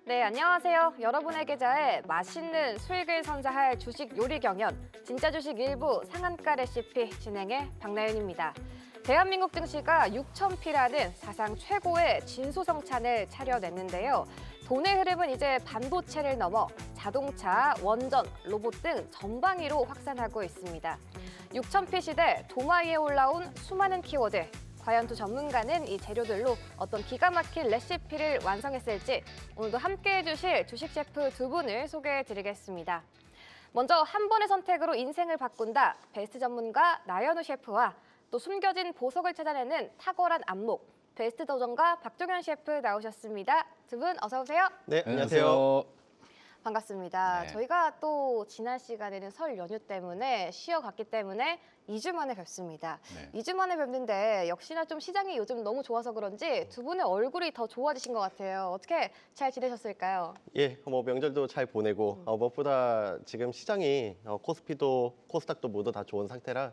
네, 안녕하세요. 여러분의 계좌에 맛있는 수익을 선사할 주식 요리 경연, 진짜 주식 일부 상한가 레시피 진행의 박나윤입니다. 대한민국 증시가 6,000피라는 사상 최고의 진수성찬을 차려냈는데요. 돈의 흐름은 이제 반도체를 넘어 자동차, 원전, 로봇 등 전방위로 확산하고 있습니다. 6,000피 시대 도마 위에 올라온 수많은 키워드. 과연 두 전문가는 이 재료들로 어떤 기가 막힌 레시피를 완성했을지 오늘도 함께해 주실 주식 셰프 두 분을 소개해 드리겠습니다. 먼저 한 번의 선택으로 인생을 바꾼다 베스트 전문가 나연우 셰프와 또 숨겨진 보석을 찾아내는 탁월한 안목 베스트 도전가 박종현 셰프 나오셨습니다. 두 분 어서 오세요. 네, 안녕하세요. 반갑습니다. 네. 저희가 또 지난 시간에는 설 연휴 때문에 쉬어갔기 때문에 2주 만에 뵙습니다. 네. 2주 만에 뵙는데 역시나 좀 시장이 요즘 너무 좋아서 그런지 두 분의 얼굴이 더 좋아지신 것 같아요. 어떻게 잘 지내셨을까요? 예, 명절도 잘 보내고 무엇보다 지금 시장이 코스피도 코스닥도 모두 다 좋은 상태라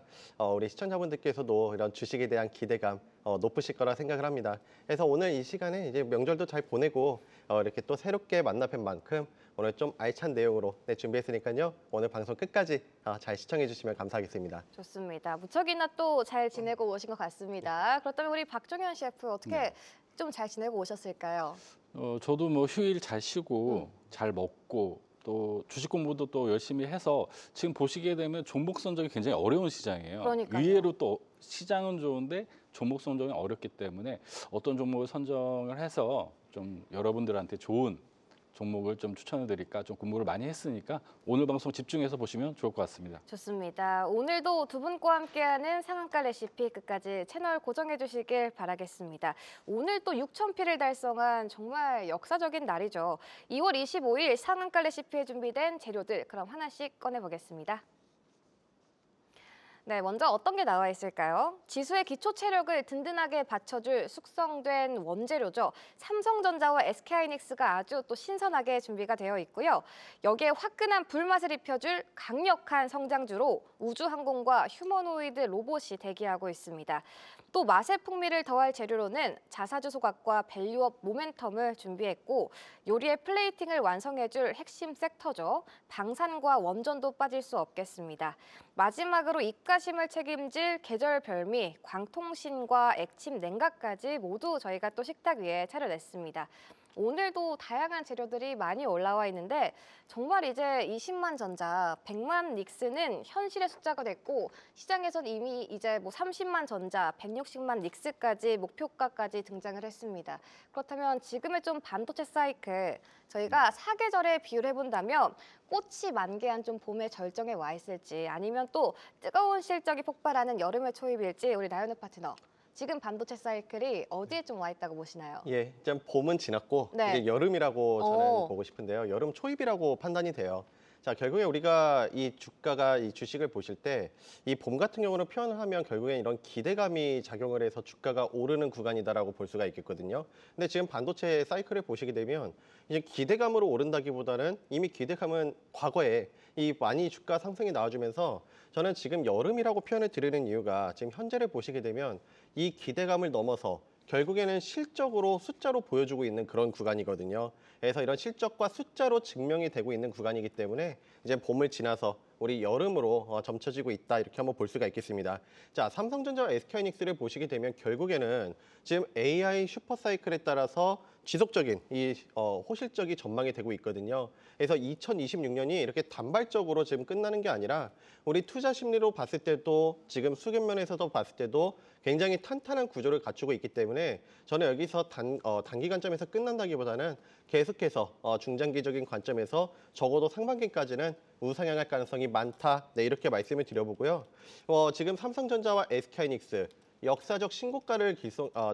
우리 시청자분들께서도 이런 주식에 대한 기대감 높으실 거라 생각을 합니다. 그래서 오늘 이 시간에 이제 명절도 잘 보내고 이렇게 또 새롭게 만나 뵌 만큼 오늘 좀 알찬 내용으로 준비했으니까요. 오늘 방송 끝까지 잘 시청해 주시면 감사하겠습니다. 좋습니다. 무척이나 또 잘 지내고 오신 것 같습니다. 그렇다면 우리 박종현 셰프 어떻게 네. 좀 잘 지내고 오셨을까요? 저도 뭐 휴일 잘 쉬고 잘 먹고 또 주식 공부도 또 열심히 해서 지금 보시게 되면 종목 선정이 굉장히 어려운 시장이에요. 그러니까요. 의외로 또 시장은 좋은데 종목 선정이 어렵기 때문에 어떤 종목을 선정을 해서 좀 여러분들한테 좋은 종목을 좀 추천해 드릴까 좀 공부를 많이 했으니까 오늘 방송 집중해서 보시면 좋을 것 같습니다. 좋습니다. 오늘도 두 분과 함께하는 상한가 레시피 끝까지 채널 고정해 주시길 바라겠습니다. 오늘 또 6,000피를 달성한 정말 역사적인 날이죠. 2월 25일 상한가 레시피에 준비된 재료들 그럼 하나씩 꺼내보겠습니다. 네, 먼저 어떤 게 나와 있을까요? 지수의 기초 체력을 든든하게 받쳐줄 숙성된 원재료죠. 삼성전자와 SK하이닉스가 아주 또 신선하게 준비가 되어 있고요. 여기에 화끈한 불맛을 입혀줄 강력한 성장주로 우주항공과 휴머노이드 로봇이 대기하고 있습니다. 또 맛의 풍미를 더할 재료로는 자사주 소각과 밸류업 모멘텀을 준비했고 요리의 플레이팅을 완성해줄 핵심 섹터죠. 방산과 원전도 빠질 수 없겠습니다. 마지막으로 입가심을 책임질 계절 별미, 광통신과 액침 냉각까지 모두 저희가 또 식탁 위에 차려냈습니다. 오늘도 다양한 재료들이 많이 올라와 있는데 정말 이제 20만 전자, 100만 닉스는 현실의 숫자가 됐고 시장에선 이미 이제 뭐 30만 전자, 160만 닉스까지 목표가까지 등장을 했습니다. 그렇다면 지금의 좀 반도체 사이클 저희가 사계절에 비유를 해본다면 꽃이 만개한 좀 봄의 절정에 와 있을지 아니면 또 뜨거운 실적이 폭발하는 여름의 초입일지 우리 나연우 파트너. 지금 반도체 사이클이 어디에 좀 와 있다고 보시나요? 예, 일단 봄은 지났고 네. 이제 여름이라고 저는 오. 보고 싶은데요. 여름 초입이라고 판단이 돼요. 자, 결국에 우리가 이 주가가 이 주식을 보실 때 이 봄 같은 경우는 표현을 하면 결국엔 이런 기대감이 작용을 해서 주가가 오르는 구간이다라고 볼 수가 있겠거든요. 근데 지금 반도체 사이클을 보시게 되면 이제 기대감으로 오른다기보다는 이미 기대감은 과거에 이 많이 주가 상승이 나와주면서 저는 지금 여름이라고 표현을 드리는 이유가 지금 현재를 보시게 되면 이 기대감을 넘어서 결국에는 실적으로 숫자로 보여주고 있는 그런 구간이거든요. 그래서 이런 실적과 숫자로 증명이 되고 있는 구간이기 때문에 이제 봄을 지나서 우리 여름으로 점쳐지고 있다 이렇게 한번 볼 수가 있겠습니다. 자, 삼성전자와 SK하이닉스를 보시게 되면 결국에는 지금 AI 슈퍼사이클에 따라서 지속적인 이 호실적이 전망이 되고 있거든요. 그래서 2026년이 이렇게 단발적으로 지금 끝나는 게 아니라 우리 투자 심리로 봤을 때도 지금 수급 면에서도 봤을 때도 굉장히 탄탄한 구조를 갖추고 있기 때문에 저는 여기서 단기 관점에서 끝난다기보다는 계속해서 중장기적인 관점에서 적어도 상반기까지는 우상향할 가능성이 많다. 네, 이렇게 말씀을 드려보고요. 지금 삼성전자와 SK하이닉스 역사적 신고가를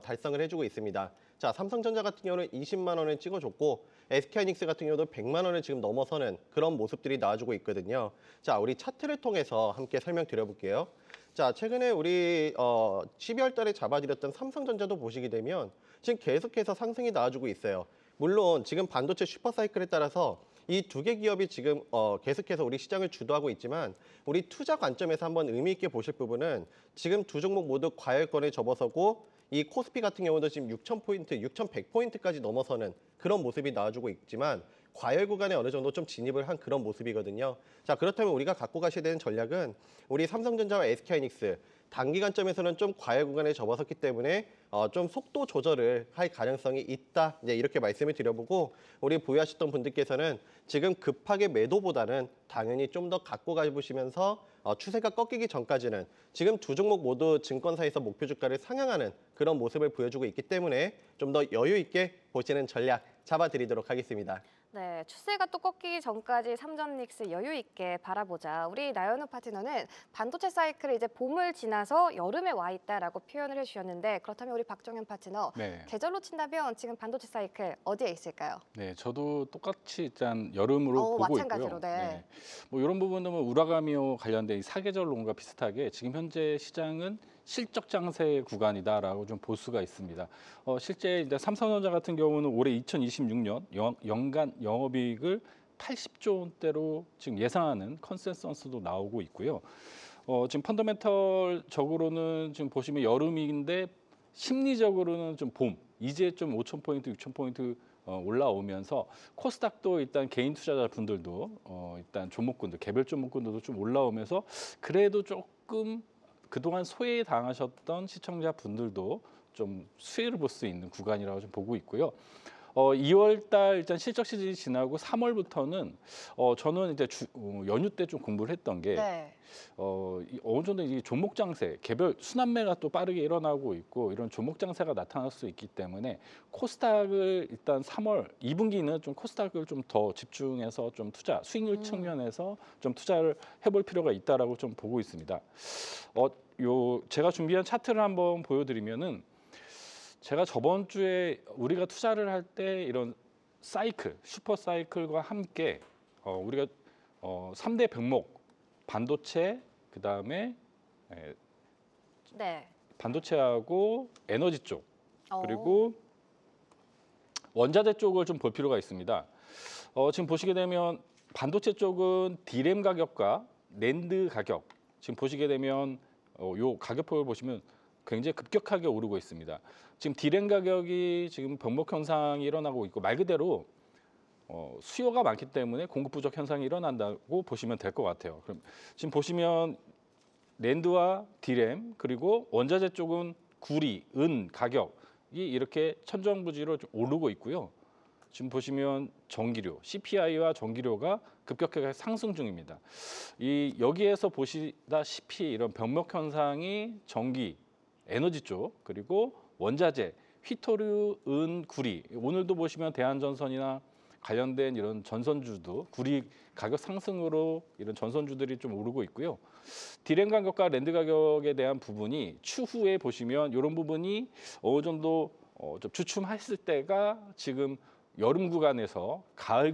달성을 해주고 있습니다. 자, 삼성전자 같은 경우는 20만 원을 찍어줬고 SK하이닉스 같은 경우도 100만 원을 지금 넘어서는 그런 모습들이 나와주고 있거든요. 자, 우리 차트를 통해서 함께 설명드려볼게요. 자, 최근에 우리 12월 달에 잡아드렸던 삼성전자도 보시게 되면 지금 계속해서 상승이 나와주고 있어요. 물론 지금 반도체 슈퍼사이클에 따라서 이 두 개 기업이 지금 계속해서 우리 시장을 주도하고 있지만 우리 투자 관점에서 한번 의미 있게 보실 부분은 지금 두 종목 모두 과열권에 접어서고 이 코스피 같은 경우도 지금 6,000포인트, 6,100포인트까지 넘어서는 그런 모습이 나와주고 있지만 과열 구간에 어느 정도 좀 진입을 한 그런 모습이거든요. 자, 그렇다면 우리가 갖고 가셔야 되는 전략은 우리 삼성전자와 SK하이닉스 단기간점에서는 좀 과열 구간에 접어섰기 때문에 좀 속도 조절을 할 가능성이 있다. 네, 이렇게 말씀을 드려보고 우리 보유하셨던 분들께서는 지금 급하게 매도보다는 당연히 좀 더 갖고 가보시면서 추세가 꺾이기 전까지는 지금 두 종목 모두 증권사에서 목표 주가를 상향하는 그런 모습을 보여주고 있기 때문에 좀 더 여유 있게 보시는 전략 잡아드리도록 하겠습니다. 네, 추세가 또 꺾이기 전까지 삼전닉스 여유 있게 바라보자. 우리 나연우 파트너는 반도체 사이클이 이제 봄을 지나서 여름에 와 있다라고 표현을 해주셨는데 그렇다면 우리 박정현 파트너 네. 계절로 친다면 지금 반도체 사이클 어디에 있을까요? 네, 저도 똑같이 일단 여름으로 보고 마찬가지로, 있고요. 네. 뭐 이런 부분은 뭐 우라가미와 관련된 이 사계절론과 비슷하게 지금 현재 시장은 실적 장세 구간이다라고 좀 볼 수가 있습니다. 실제 이제 삼성전자 같은 경우는 올해 2026년 연간 영업이익을 80조 원대로 지금 예상하는 컨센서스도 나오고 있고요. 지금 펀더멘털적으로는 지금 보시면 여름인데 심리적으로는 좀 봄, 이제 좀 5,000포인트, 6,000포인트 올라오면서 코스닥도 일단 개인 투자자분들도 일단 종목군들, 개별 종목군들도 좀 올라오면서 그래도 조금 그동안 소외당하셨던 시청자분들도 좀 수혜를 볼 수 있는 구간이라고 좀 보고 있고요. 2월 달 일단 실적 시즌이 지나고 3월부터는 저는 이제 연휴 때 좀 공부를 했던 게 네. 어느 정도 이 종목 장세, 개별 순환매가 또 빠르게 일어나고 있고 이런 종목 장세가 나타날 수 있기 때문에 코스닥을 일단 3월 2분기는 좀 코스닥을 좀 더 집중해서 좀 투자 수익률 측면에서 좀 투자를 해볼 필요가 있다라고 좀 보고 있습니다. 제가 준비한 차트를 한번 보여드리면은 제가 저번 주에 우리가 투자를 할 때 이런 사이클, 슈퍼 사이클과 함께 우리가 3대 병목 반도체 그다음에 네. 반도체하고 에너지 쪽 어. 그리고 원자재 쪽을 좀 볼 필요가 있습니다. 지금 보시게 되면 반도체 쪽은 디램 가격과 낸드 가격 지금 보시게 되면 요 가격표를 보시면 굉장히 급격하게 오르고 있습니다. 지금 디램 가격이 지금 병목 현상이 일어나고 있고 말 그대로 수요가 많기 때문에 공급 부족 현상이 일어난다고 보시면 될 것 같아요. 그럼 지금 보시면 낸드와 디램 그리고 원자재 쪽은 구리, 은 가격이 이렇게 천정부지로 좀 오르고 있고요. 지금 보시면 전기료, CPI와 전기료가 급격하게 상승 중입니다. 여기에서 보시다시피 이런 병목 현상이 전기, 에너지 쪽 그리고 원자재, 휘토류, 은, 구리 오늘도 보시면 대한전선이나 관련된 이런 전선주도 구리 가격 상승으로 이런 전선주들이 좀 오르고 있고요. 디램 가격과 랜드 가격에 대한 부분이 추후에 보시면 이런 부분이 어느 정도 좀 주춤했을 때가 지금 여름 구간에서 가을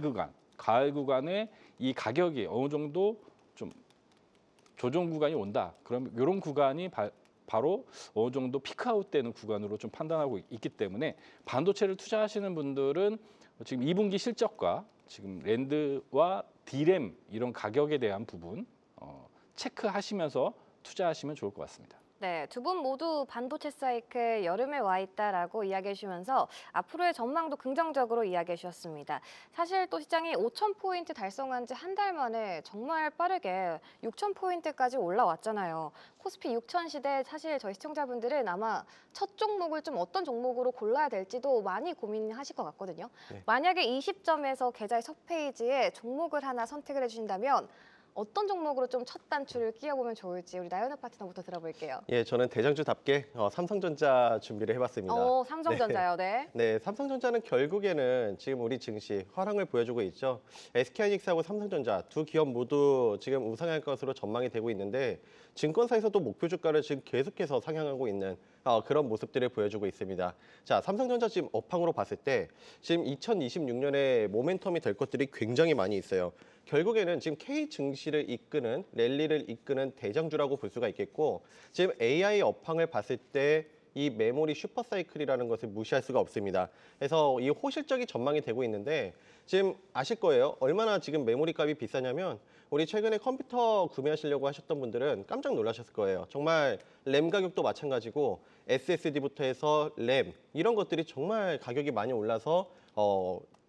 구간에 이 가격이 어느 정도 좀 조정 구간이 온다. 그럼 이런 구간이 바로 어느 정도 피크아웃 되는 구간으로 좀 판단하고 있기 때문에 반도체를 투자하시는 분들은 지금 2분기 실적과 지금 랜드와 디램 이런 가격에 대한 부분 체크하시면서 투자하시면 좋을 것 같습니다. 네, 두 분 모두 반도체 사이클 여름에 와 있다라고 이야기해 주면서 앞으로의 전망도 긍정적으로 이야기해 주셨습니다. 사실 또 시장이 5,000포인트 달성한 지 한 달 만에 정말 빠르게 6,000포인트까지 올라왔잖아요. 코스피 6,000 시대 사실 저희 시청자분들은 아마 첫 종목을 좀 어떤 종목으로 골라야 될지도 많이 고민하실 것 같거든요. 네. 만약에 20점에서 계좌의 첫 페이지에 종목을 하나 선택을 해주신다면 어떤 종목으로 좀 첫 단추를 끼워보면 좋을지 우리 나연우 파트너부터 들어볼게요. 예, 저는 대장주답게 삼성전자 준비를 해봤습니다. 삼성전자요, 네. 네, 삼성전자는 결국에는 지금 우리 증시 화랑을 보여주고 있죠. SK하이닉스하고 삼성전자 두 기업 모두 지금 우상할 것으로 전망이 되고 있는데 증권사에서도 목표 주가를 지금 계속해서 상향하고 있는 그런 모습들을 보여주고 있습니다. 자, 삼성전자 지금 업황으로 봤을 때 지금 2026년에 모멘텀이 될 것들이 굉장히 많이 있어요. 결국에는 지금 K 증시를 이끄는 랠리를 이끄는 대장주라고 볼 수가 있겠고 지금 AI 업황을 봤을 때 이 메모리 슈퍼사이클이라는 것을 무시할 수가 없습니다. 그래서 이 호실적인 전망이 되고 있는데 지금 아실 거예요. 얼마나 지금 메모리 값이 비싸냐면 우리 최근에 컴퓨터 구매하시려고 하셨던 분들은 깜짝 놀라셨을 거예요. 정말 램 가격도 마찬가지고 SSD부터 해서 램 이런 것들이 정말 가격이 많이 올라서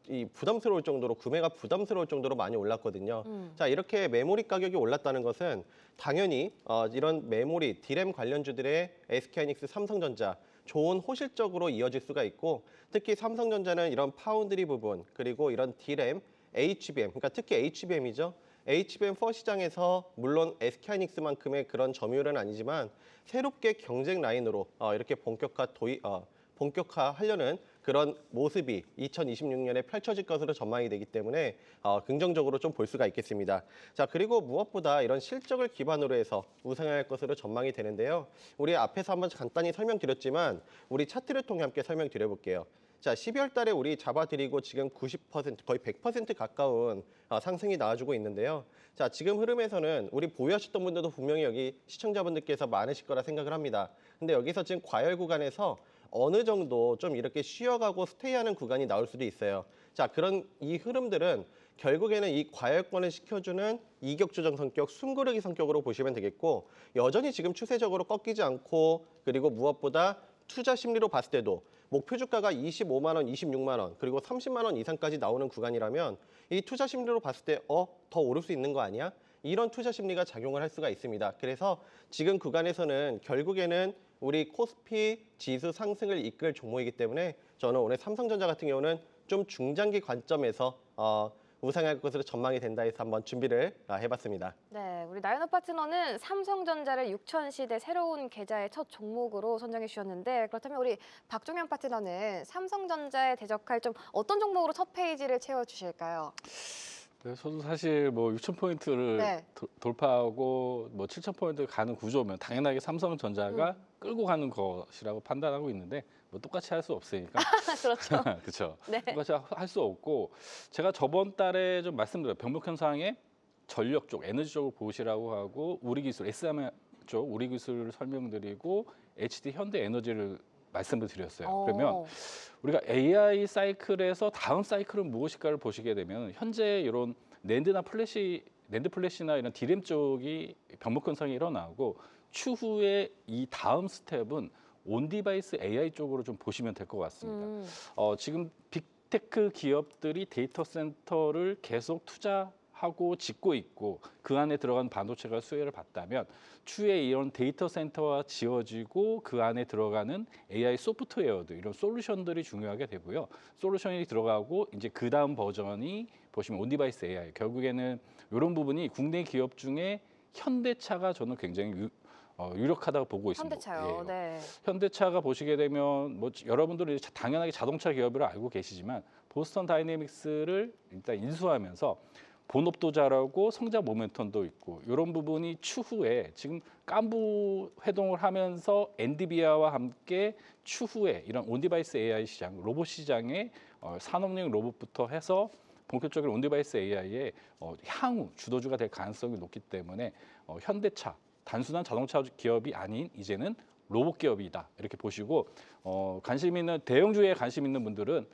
이 부담스러울 정도로 구매가 부담스러울 정도로 많이 올랐거든요. 자, 이렇게 메모리 가격이 올랐다는 것은 당연히 이런 메모리, D램 관련주들의 SK하이닉스, 삼성전자 좋은 호실적으로 이어질 수가 있고 특히 삼성전자는 이런 파운드리 부분 그리고 이런 D램, HBM, 그러니까 특히 HBM이죠. HBM4 시장에서 물론 SK하이닉스만큼의 그런 점유율은 아니지만 새롭게 경쟁 라인으로 이렇게 본격화하려는 그런 모습이 2026년에 펼쳐질 것으로 전망이 되기 때문에 긍정적으로 좀 볼 수가 있겠습니다. 자, 그리고 무엇보다 이런 실적을 기반으로 해서 우상할 것으로 전망이 되는데요. 우리 앞에서 한번 간단히 설명드렸지만 우리 차트를 통해 함께 설명드려볼게요. 자, 12월 달에 우리 잡아드리고 지금 90% 거의 100% 가까운 상승이 나와주고 있는데요. 자, 지금 흐름에서는 우리 보유하셨던 분들도 분명히 여기 시청자분들께서 많으실 거라 생각을 합니다. 근데 여기서 지금 과열 구간에서 어느 정도 좀 이렇게 쉬어가고 스테이하는 구간이 나올 수도 있어요. 자, 그런 이 흐름들은 결국에는 이 과열권을 시켜주는 이격 조정 성격, 숨고르기 성격으로 보시면 되겠고 여전히 지금 추세적으로 꺾이지 않고 그리고 무엇보다 투자 심리로 봤을 때도 목표 주가가 25만 원, 26만 원, 그리고 30만 원 이상까지 나오는 구간이라면 이 투자 심리로 봤을 때 더 오를 수 있는 거 아니야? 이런 투자 심리가 작용을 할 수가 있습니다. 그래서 지금 구간에서는 결국에는 우리 코스피 지수 상승을 이끌 종목이기 때문에 저는 오늘 삼성전자 같은 경우는 좀 중장기 관점에서 우상할 것으로 전망이 된다 해서 한번 준비를 해봤습니다. 네, 우리 나연호 파트너는 삼성전자를 6000시대 새로운 계좌의 첫 종목으로 선정해 주셨는데 그렇다면 우리 박종현 파트너는 삼성전자에 대적할 좀 어떤 종목으로 첫 페이지를 채워주실까요? 네, 저도 사실 뭐 6,000포인트를 네. 돌파하고 뭐 7,000포인트 가는 구조면 당연하게 삼성전자가 끌고 가는 것이라고 판단하고 있는데 뭐 똑같이 할 수 없으니까 그렇죠. 그렇죠. 네. 똑같이 할 수 없고 제가 저번 달에 좀 말씀드려요. 병목 현상에 전력 쪽, 에너지 쪽을 보시라고 하고 우리 기술, SMR 쪽 우리 기술을 설명드리고 HD 현대 에너지를 말씀을 드렸어요. 그러면 우리가 AI 사이클에서 다음 사이클은 무엇일까를 보시게 되면 현재 이런 낸드 플래시나 이런 D램 쪽이 병목 현상이 일어나고 추후에 이 다음 스텝은 온 디바이스 AI 쪽으로 좀 보시면 될 것 같습니다. 지금 빅테크 기업들이 데이터 센터를 계속 투자하고 짓고 있고 그 안에 들어간 반도체가 수혜를 받다면 추후에 이런 데이터 센터가 지어지고 그 안에 들어가는 AI 소프트웨어들 이런 솔루션들이 중요하게 되고요. 솔루션이 들어가고 이제 그 다음 버전이 보시면 온 디바이스 AI 결국에는 이런 부분이 국내 기업 중에 현대차가 저는 굉장히 유력하다고 보고 있습니다. 현대차요. 예. 네. 현대차가 보시게 되면 뭐 여러분들은 당연하게 자동차 기업을 알고 계시지만 보스턴 다이내믹스를 일단 인수하면서 본업도 잘하고 성장 모멘텀도 있고 이런 부분이 추후에 지금 깐부 회동을 하면서 엔비디아와 함께 추후에 이런 온디바이스 AI 시장, 로봇 시장에 산업용 로봇부터 해서 본격적인 온디바이스 AI의 향후 주도주가 될 가능성이 높기 때문에 현대차 단순한 자동차 기업이 아닌 이제는 로봇 기업이다 이렇게 보시고 관심 있는 대형주에 관심 있는 분들은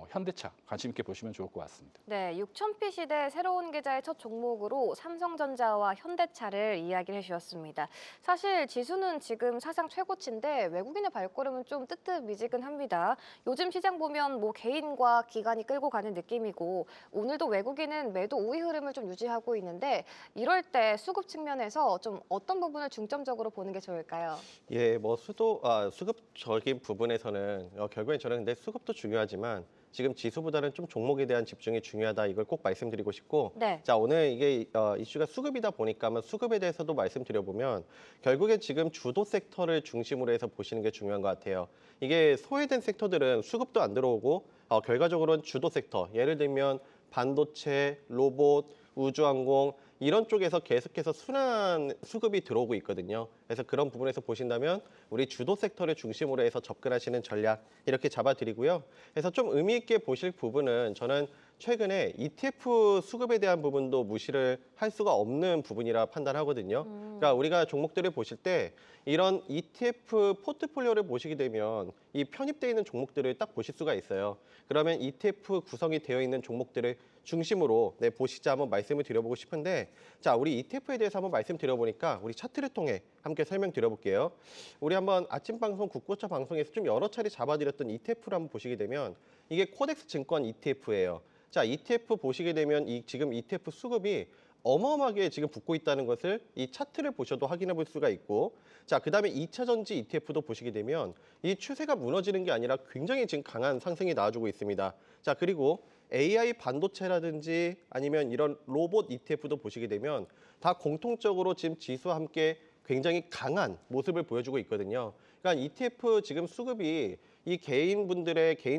현대차 관심 있게 보시면 좋을 것 같습니다. 네, 6000P 시대 새로운 계좌의 첫 종목으로 삼성전자와 현대차를 이야기를 해주셨습니다. 사실 지수는 지금 사상 최고치인데 외국인의 발걸음은 좀 뜨뜻미지근합니다. 요즘 시장 보면 뭐 개인과 기관이 끌고 가는 느낌이고 오늘도 외국인은 매도 우위 흐름을 좀 유지하고 있는데 이럴 때 수급 측면에서 좀 어떤 부분을 중점적으로 보는 게 좋을까요? 예, 뭐 수급적인 부분에서는 결국엔 저는 근데 수급도 중요하지만 지금 지수보다는 좀 종목에 대한 집중이 중요하다 이걸 꼭 말씀드리고 싶고 네. 자 오늘 이게 이슈가 수급이다 보니까 한번 수급에 대해서도 말씀드려보면 결국엔 지금 주도 섹터를 중심으로 해서 보시는 게 중요한 것 같아요. 이게 소외된 섹터들은 수급도 안 들어오고 결과적으로는 주도 섹터 예를 들면 반도체, 로봇, 우주항공 이런 쪽에서 계속해서 순환 수급이 들어오고 있거든요. 그래서 그런 부분에서 보신다면 우리 주도 섹터를 중심으로 해서 접근하시는 전략 이렇게 잡아드리고요. 그래서 좀 의미 있게 보실 부분은 저는 최근에 ETF 수급에 대한 부분도 무시를 할 수가 없는 부분이라 판단하거든요. 그러니까 우리가 종목들을 보실 때 이런 ETF 포트폴리오를 보시게 되면 이 편입되어 있는 종목들을 딱 보실 수가 있어요. 그러면 ETF 구성이 되어 있는 종목들을 중심으로 보시자 한번 말씀을 드려보고 싶은데, 자, 우리 ETF에 대해서 한번 말씀드려보니까 우리 차트를 통해 함께 설명드려볼게요. 우리 한번 아침 방송 국고차 방송에서 좀 여러 차례 잡아드렸던 ETF를 한번 보시게 되면 이게 코덱스 증권 ETF예요. 자, ETF 보시게 되면 이 지금 ETF 수급이 어마어마하게 지금 붙고 있다는 것을 이 차트를 보셔도 확인해 볼 수가 있고, 자, 그다음에 2차 전지 ETF도 보시게 되면 이 추세가 무너지는 게 아니라 굉장히 지금 강한 상승이 나와주고 있습니다. 자, 그리고 AI 반도체라든지 아니면 이런 로봇 ETF도 보시게 되면 다 공통적으로 지금 지수와 함께 굉장히 강한 모습을 보여주고 있거든요. 그러니까 ETF 지금 수급이 이 개인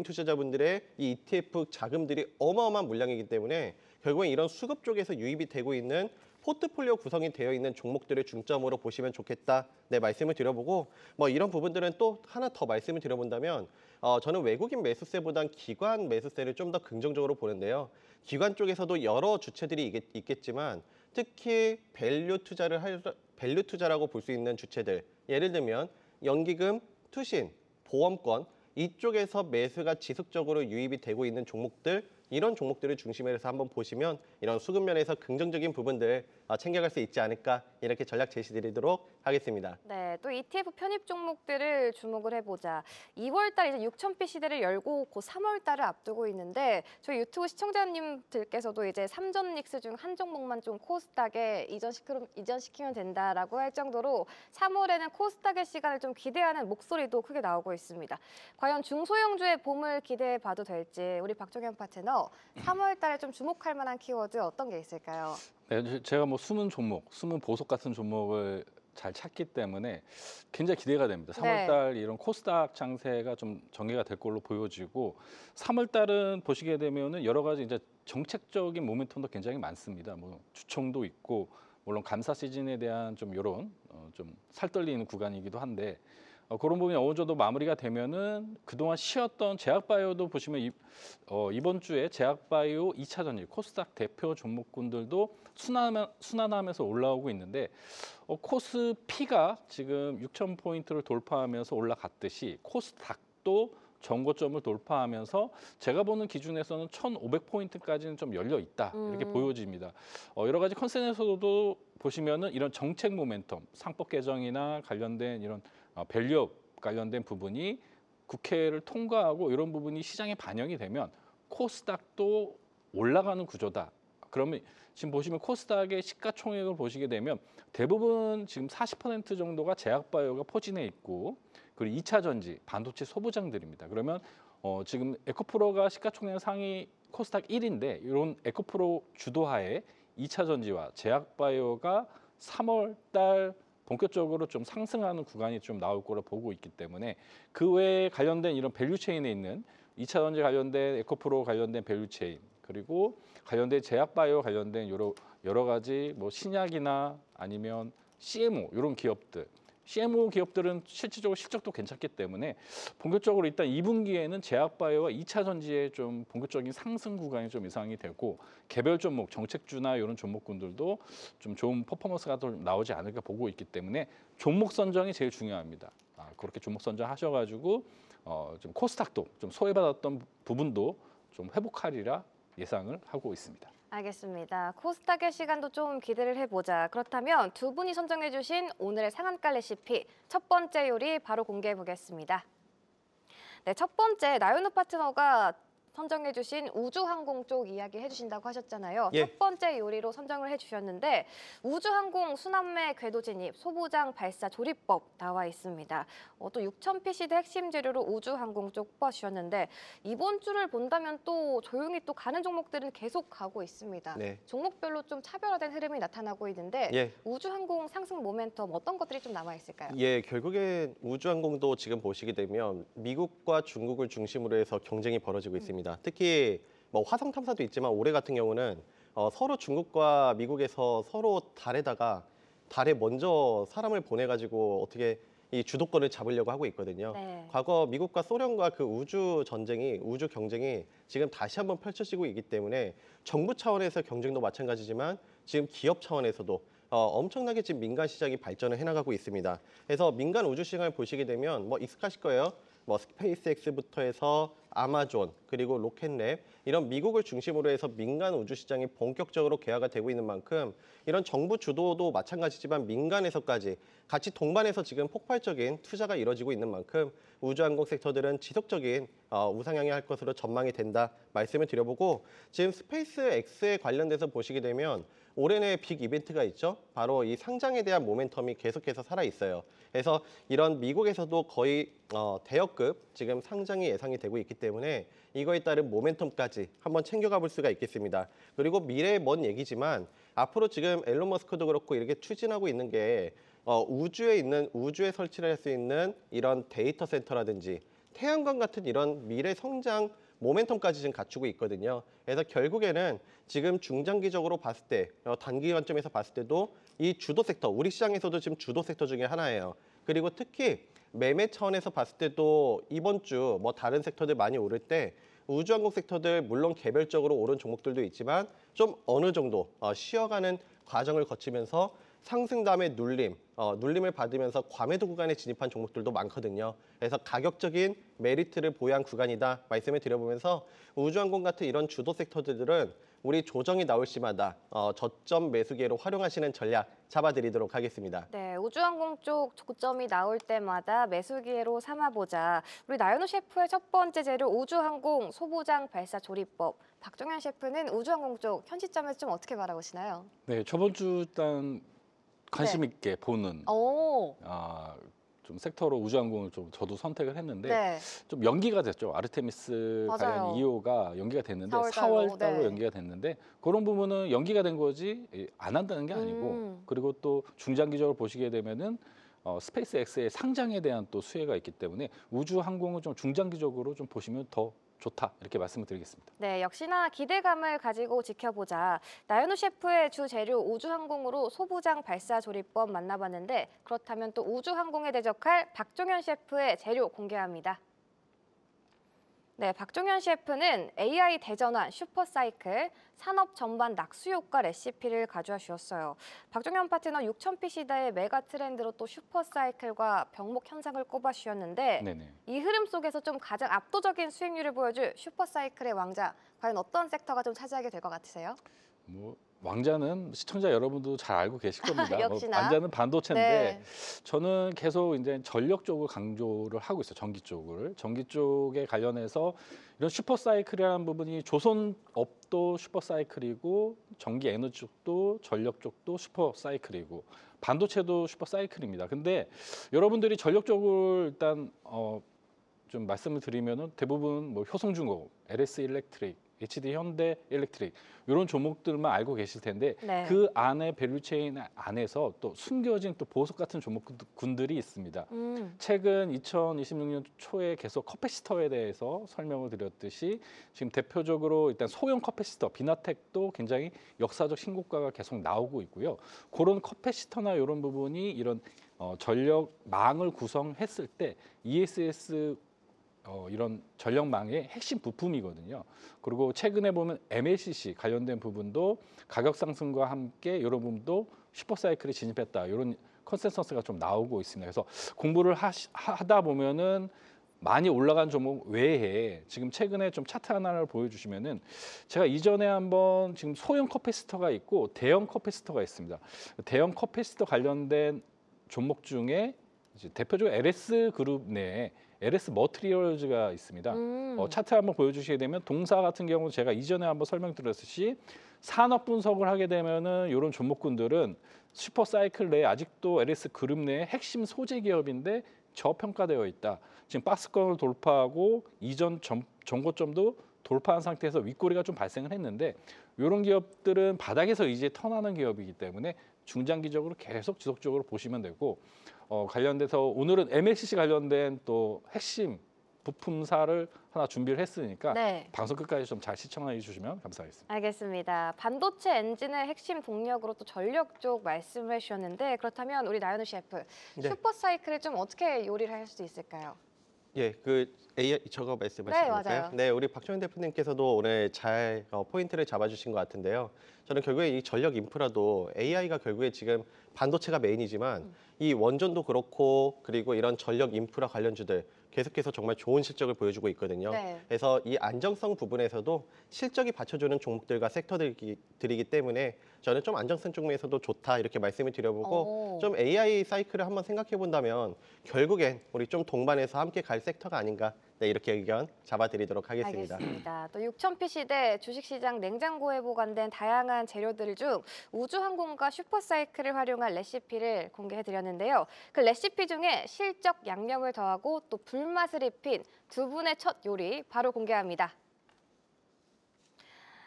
투자자분들의 이 ETF 자금들이 어마어마한 물량이기 때문에 결국엔 이런 수급 쪽에서 유입이 되고 있는 포트폴리오 구성이 되어 있는 종목들을 중점으로 보시면 좋겠다. 네, 말씀을 드려보고 뭐 이런 부분들은 또 하나 더 말씀을 드려본다면 저는 외국인 매수세보단 기관 매수세를 좀 더 긍정적으로 보는데요. 기관 쪽에서도 여러 주체들이 있겠지만 특히 밸류 투자라고 볼 수 있는 주체들, 예를 들면 연기금, 투신, 보험권 이쪽에서 매수가 지속적으로 유입이 되고 있는 종목들, 이런 종목들을 중심으로 해서 한번 보시면 이런 수급 면에서 긍정적인 부분들 챙겨갈 수 있지 않을까, 이렇게 전략 제시드리도록 하겠습니다. 네, 또 ETF 편입 종목들을 주목을 해보자. 2월달 이제 6,000피 시대를 열고 곧 3월달을 앞두고 있는데 저희 유튜브 시청자님들께서도 이제 3전 닉스 중 한 종목만 좀 코스닥에 이전시키면 된다라고 할 정도로 3월에는 코스닥의 시간을 좀 기대하는 목소리도 크게 나오고 있습니다. 과연 중소형주의 봄을 기대해봐도 될지 우리 박종현 파트너 3월달에 좀 주목할 만한 키워드 어떤 게 있을까요? 네, 제가 뭐 숨은 종목, 숨은 보석 같은 종목을 잘 찾기 때문에 굉장히 기대가 됩니다. 3월 달 이런 코스닥 장세가 좀 전개가 될 걸로 보여지고 3월 달은 보시게 되면은 여러 가지 이제 정책적인 모멘텀도 굉장히 많습니다. 뭐 주총도 있고 물론 감사 시즌에 대한 좀 이런 좀 살떨리는 구간이기도 한데 그런 부분이 어느 정도 마무리가 되면은 그동안 쉬었던 제약바이오도 보시면 이번 주에 제약바이오 2차 전지 코스닥 대표 종목군들도 순환하면서 올라오고 있는데 코스피가 지금 6,000포인트를 돌파하면서 올라갔듯이 코스닥도 정고점을 돌파하면서 제가 보는 기준에서는 1,500포인트까지는 좀 열려 있다 이렇게 보여집니다. 여러 가지 컨센서스도 보시면은 이런 정책 모멘텀, 상법 개정이나 관련된 이런 밸류업 관련된 부분이 국회를 통과하고 이런 부분이 시장에 반영이 되면 코스닥도 올라가는 구조다. 그러면 지금 보시면 코스닥의 시가총액을 보시게 되면 대부분 지금 40% 정도가 제약바이오가 포진해 있고 그리고 2차 전지, 반도체 소부장들입니다. 그러면 지금 에코프로가 시가총액 상위 코스닥 1인데 이런 에코프로 주도하에 2차 전지와 제약바이오가 3월 달 본격적으로 좀 상승하는 구간이 좀 나올 거로 보고 있기 때문에 그 외에 관련된 이런 밸류체인에 있는 2차 전지 관련된 에코프로 관련된 밸류체인 그리고 관련된 제약바이오 관련된 여러 가지 뭐 신약이나 아니면 CMO 이런 기업들 CMO 기업들은 실질적으로 실적도 괜찮기 때문에 본격적으로 일단 2분기에는 제약바이오와 2차 전지의 좀 본격적인 상승 구간이 좀 예상이 되고 개별 종목, 정책주나 이런 종목군들도 좀 좋은 퍼포먼스가 좀 나오지 않을까 보고 있기 때문에 종목 선정이 제일 중요합니다. 그렇게 종목 선정하셔가지고 좀 코스닥도 좀 소외받았던 부분도 좀 회복하리라 예상을 하고 있습니다. 알겠습니다. 코스닥의 시간도 좀 기대를 해보자. 그렇다면 두 분이 선정해 주신 오늘의 상한가 레시피 첫 번째 요리 바로 공개해 보겠습니다. 네, 첫 번째 나윤우 파트너가 선정해 주신 우주항공 쪽 이야기 해주신다고 하셨잖아요. 예. 첫 번째 요리로 선정을 해주셨는데 우주항공 순환매 궤도 진입, 소부장 발사 조리법 나와 있습니다. 또 6,000피 시대 핵심 재료로 우주항공 쪽 뽑아주셨는데 이번 주를 본다면 또 조용히 또 가는 종목들은 계속 가고 있습니다. 네. 종목별로 좀 차별화된 흐름이 나타나고 있는데 예. 우주항공 상승 모멘텀 어떤 것들이 좀 남아 있을까요? 예, 결국엔 우주항공도 지금 보시게 되면 미국과 중국을 중심으로 해서 경쟁이 벌어지고 있습니다. 특히 뭐 화성 탐사도 있지만 올해 같은 경우는 서로 중국과 미국에서 서로 달에 먼저 사람을 보내가지고 어떻게 이 주도권을 잡으려고 하고 있거든요. 네. 과거 미국과 소련과 그 우주 경쟁이 지금 다시 한번 펼쳐지고 있기 때문에 정부 차원에서 경쟁도 마찬가지지만 지금 기업 차원에서도 엄청나게 지금 민간 시장이 발전을 해나가고 있습니다. 그래서 민간 우주 시장을 보시게 되면 뭐 익숙하실 거예요. 뭐 스페이스X부터 해서 아마존 그리고 로켓랩 이런 미국을 중심으로 해서 민간 우주 시장이 본격적으로 개화가 되고 있는 만큼 이런 정부 주도도 마찬가지지만 민간에서까지 같이 동반해서 지금 폭발적인 투자가 이뤄지고 있는 만큼 우주항공 섹터들은 지속적인 우상향을 할 것으로 전망이 된다 말씀을 드려보고 지금 스페이스X에 관련돼서 보시게 되면 올해 내에 빅 이벤트가 있죠. 바로 이 상장에 대한 모멘텀이 계속해서 살아 있어요. 그래서 이런 미국에서도 거의 대여급 지금 상장이 예상이 되고 있기 때문에 이거에 따른 모멘텀까지 한번 챙겨가 볼 수가 있겠습니다. 그리고 미래의 먼 얘기지만 앞으로 지금 앨런 머스크도 그렇고 이렇게 추진하고 있는 게 우주에 설치를 할 수 있는 이런 데이터 센터라든지 태양광 같은 이런 미래 성장 모멘텀까지 지금 갖추고 있거든요. 그래서 결국에는 지금 중장기적으로 봤을 때 단기 관점에서 봤을 때도 이 주도 섹터, 우리 시장에서도 지금 주도 섹터 중에 하나예요. 그리고 특히 매매 차원에서 봤을 때도 이번 주 뭐 다른 섹터들 많이 오를 때 우주항공 섹터들 물론 개별적으로 오른 종목들도 있지만 좀 어느 정도 쉬어가는 과정을 거치면서 상승 다음에 눌림을 받으면서 과매도 구간에 진입한 종목들도 많거든요. 그래서 가격적인 메리트를 보유한 구간이다 말씀을 드려보면서 우주항공 같은 이런 주도 섹터들은 우리 조정이 나올 시마다 저점 매수기로 활용하시는 전략 잡아드리도록 하겠습니다. 네, 우주항공 쪽 고점이 나올 때마다 매수 기회로 삼아보자. 우리 나연우 셰프의 첫 번째 재료 우주항공 소부장 발사 조리법. 박종현 셰프는 우주항공 쪽 현 시점에서 좀 어떻게 바라보시나요? 네, 저번 주 일단 관심 네. 있게 보는 오, 좀 섹터로 우주항공을 좀 저도 선택을 했는데 네, 좀 연기가 됐죠. 아르테미스 맞아요. 관련 2호가 연기가 됐는데 4월 4월 달로, 달로 네. 연기가 됐는데 그런 부분은 연기가 된 거지 안 한다는 게 아니고 그리고 또 중장기적으로 보시게 되면은 스페이스 X의 상장에 대한 또 수혜가 있기 때문에 우주항공을 좀 중장기적으로 좀 보시면 더 좋다 이렇게 말씀을 드리겠습니다. 네, 역시나 기대감을 가지고 지켜보자. 나연우 셰프의 주 재료 우주항공으로 소부장 발사 조리법 만나봤는데 그렇다면 또 우주항공에 대적할 박종현 셰프의 재료 공개합니다. 네, 박종현 셰프는 AI 대전환 슈퍼사이클, 산업 전반 낙수 효과 레시피를 가져와 주셨어요. 박종현 파트너 6000P 시대의 메가 트렌드로 또 슈퍼사이클과 병목 현상을 꼽아 주셨는데 네네. 이 흐름 속에서 좀 가장 압도적인 수익률을 보여줄 슈퍼사이클의 왕자, 과연 어떤 섹터가 좀 차지하게 될 것 같으세요? 뭐 왕자는 시청자 여러분도 잘 알고 계실 겁니다. 역시나. 왕자는 반도체인데 네. 저는 계속 이제 전력 쪽을 강조를 하고 있어요. 전기 쪽을. 전기 쪽에 관련해서 이런 슈퍼사이클이라는 부분이 조선업도 슈퍼사이클이고 전기 에너지 쪽도 전력 쪽도 슈퍼사이클이고 반도체도 슈퍼사이클입니다. 근데 여러분들이 전력 쪽을 일단 좀 말씀을 드리면은 대부분 뭐 효성중공업, LS 일렉트릭, HD 현대 일렉트릭 이런 종목들만 알고 계실 텐데 네. 그 안에 밸류체인 안에서 또 숨겨진 또 보석 같은 종목군들이 있습니다. 최근 2026년 초에 계속 커패시터에 대해서 설명을 드렸듯이 지금 대표적으로 일단 소형 커패시터 비나텍도 굉장히 역사적 신고가가 계속 나오고 있고요. 그런 커패시터나 이런 부분이 이런 전력망을 구성했을 때 ESS 이런 전력망의 핵심 부품이거든요. 그리고 최근에 보면 MLCC 관련된 부분도 가격 상승과 함께 이런 부분도 슈퍼사이클에 진입했다. 이런 컨센서스가 좀 나오고 있습니다. 그래서 공부를 하다 보면은 많이 올라간 종목 외에 지금 최근에 좀 차트 하나를 보여주시면은 제가 이전에 한번 지금 소형 커패시터가 있고 대형 커패시터가 있습니다. 대형 커패시터 관련된 종목 중에 이제 대표적으로 LS 그룹 내에 LS 머티리얼즈가 있습니다. 차트 한번 보여주시게 되면 동사 같은 경우는 제가 이전에 한번 설명드렸듯이 산업 분석을 하게 되면은 이런 종목군들은 슈퍼 사이클 내에 아직도 LS 그룹 내의 핵심 소재 기업인데 저평가되어 있다. 지금 박스권을 돌파하고 이전 정고점도 돌파한 상태에서 윗꼬리가 좀 발생을 했는데 이런 기업들은 바닥에서 이제 턴하는 기업이기 때문에 중장기적으로 계속 지속적으로 보시면 되고 관련돼서 오늘은 MLCC 관련된 또 핵심 부품사를 하나 준비를 했으니까 네. 방송 끝까지 좀 잘 시청해 주시면 감사하겠습니다. 알겠습니다. 반도체 엔진의 핵심 동력으로 또 전력 쪽 말씀을 해주셨는데 그렇다면 우리 나연우 셰프 네. 슈퍼사이클을 좀 어떻게 요리를 할 수 있을까요? 예, 그 AI 저거 말씀하시는 네, 걸까요? 맞아요. 네, 우리 박정현 대표님께서도 오늘 잘 포인트를 잡아주신 것 같은데요. 저는 결국에 이 전력 인프라도 AI가 결국에 지금 반도체가 메인이지만 이 원전도 그렇고 그리고 이런 전력 인프라 관련주들 계속해서 정말 좋은 실적을 보여주고 있거든요. 네. 그래서 이 안정성 부분에서도 실적이 받쳐주는 종목들과 섹터들이기 때문에 저는 좀 안정성 쪽에서도 좋다 이렇게 말씀을 드려보고 오. 좀 AI 사이클을 한번 생각해 본다면 결국엔 우리 좀 동반해서 함께 갈 섹터가 아닌가 네, 이렇게 의견 잡아드리도록 하겠습니다. 알겠습니다. 또 6000P 시대 주식시장 냉장고에 보관된 다양한 재료들 중 우주항공과 슈퍼사이클을 활용한 레시피를 공개해드렸는데요. 그 레시피 중에 실적 양념을 더하고 또 불맛을 입힌 두 분의 첫 요리 바로 공개합니다.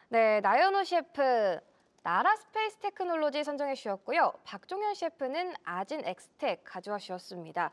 네, 나연호 셰프 나라 스페이스 테크놀로지 선정해 주셨고요. 박종현 셰프는 아진 엑스텍 가져와 주셨습니다.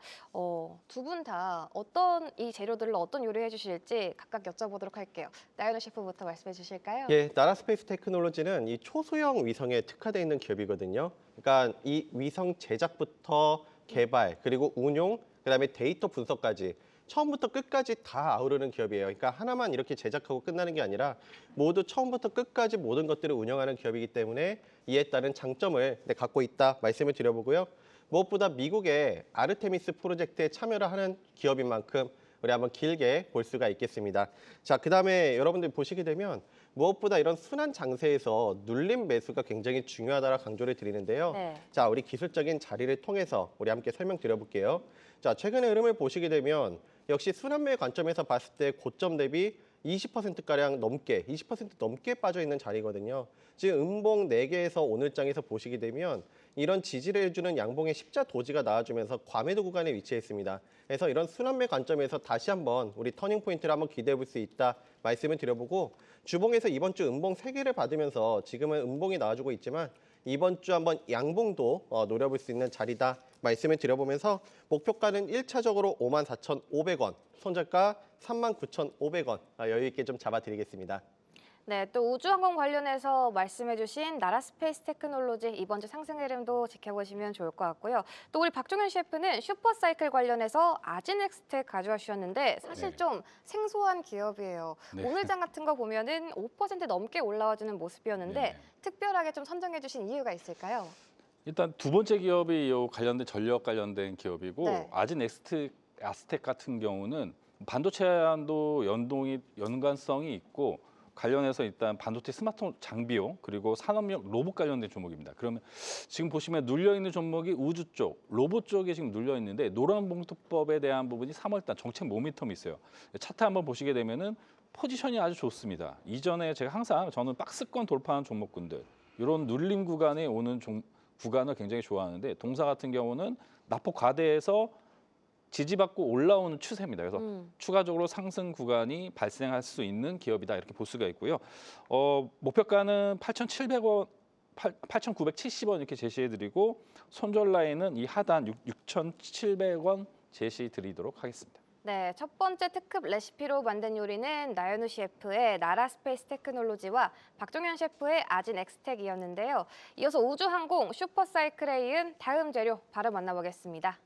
두 분 다 어떤 이 재료들로 어떤 요리해 주실지 각각 여쭤보도록 할게요. 나연호 셰프부터 말씀해 주실까요? 예, 나라 스페이스 테크놀로지는 이 초소형 위성에 특화되어 있는 기업이거든요. 그러니까 이 위성 제작부터 개발, 그리고 운용, 그다음에 데이터 분석까지 처음부터 끝까지 다 아우르는 기업이에요. 그러니까 하나만 이렇게 제작하고 끝나는 게 아니라 모두 처음부터 끝까지 모든 것들을 운영하는 기업이기 때문에 이에 따른 장점을 갖고 있다 말씀을 드려보고요. 무엇보다 미국의 아르테미스 프로젝트에 참여를 하는 기업인 만큼 우리 한번 길게 볼 수가 있겠습니다. 자, 그다음에 여러분들 보시게 되면 무엇보다 이런 순환 장세에서 눌림 매수가 굉장히 중요하다라 강조를 드리는데요. 네. 자, 우리 기술적인 자리를 통해서 우리 함께 설명드려볼게요. 자, 최근의 흐름을 보시게 되면 역시 순환매의 관점에서 봤을 때 고점 대비 20%가량 넘게, 20% 넘게 빠져 있는 자리거든요. 지금 음봉 4개에서 오늘장에서 보시게 되면 이런 지지를 해주는 양봉의 십자 도지가 나와주면서 과매도 구간에 위치해 있습니다. 그래서 이런 순환매 관점에서 다시 한번 우리 터닝 포인트를 한번 기대해 볼 수 있다 말씀을 드려보고 주봉에서 이번 주 음봉 3개를 받으면서 지금은 음봉이 나와주고 있지만 이번 주 한번 양봉도 노려볼 수 있는 자리다 말씀을 드려보면서 목표가는 1차적으로 54,500원, 손절가 39,500원 여유 있게 좀 잡아드리겠습니다. 네, 또 우주항공 관련해서 말씀해주신 나라 스페이스 테크놀로지 이번 주 상승 흐름도 지켜보시면 좋을 것 같고요. 또 우리 박종현 셰프는 슈퍼사이클 관련해서 아진엑스텍 가져와 주셨는데 사실 네. 좀 생소한 기업이에요. 네. 오늘장 같은 거 보면은 5% 넘게 올라와주는 모습이었는데 네. 특별하게 좀 선정해주신 이유가 있을까요? 일단 두 번째 기업이 요 관련된 전력 관련된 기업이고 네. 아진 아스텍 같은 경우는 반도체와도 연관성이 있고 관련해서 일단 반도체 스마트폰 장비용 그리고 산업용 로봇 관련된 종목입니다. 그러면 지금 보시면 눌려 있는 종목이 우주 쪽, 로봇 쪽에 지금 눌려 있는데 노란 봉투법에 대한 부분이 3월달 정책 모멘텀이 있어요. 차트 한번 보시게 되면은 포지션이 아주 좋습니다. 이전에 제가 항상 저는 박스권 돌파하는 종목군들 이런 눌림 구간에 오는 구간을 굉장히 좋아하는데 동사 같은 경우는 낙폭 과대해서 지지받고 올라오는 추세입니다. 그래서 추가적으로 상승 구간이 발생할 수 있는 기업이다 이렇게 볼 수가 있고요. 목표가는 8,700원, 8,970원 이렇게 제시해드리고 손절 라인은 이 하단 6,700원 제시드리도록 하겠습니다. 네, 첫 번째 특급 레시피로 만든 요리는 나연우 셰프의 나라 스페이스 테크놀로지와 박종현 셰프의 아진 엑스텍이었는데요. 이어서 우주항공 슈퍼사이클에 이은 다음 재료 바로 만나보겠습니다.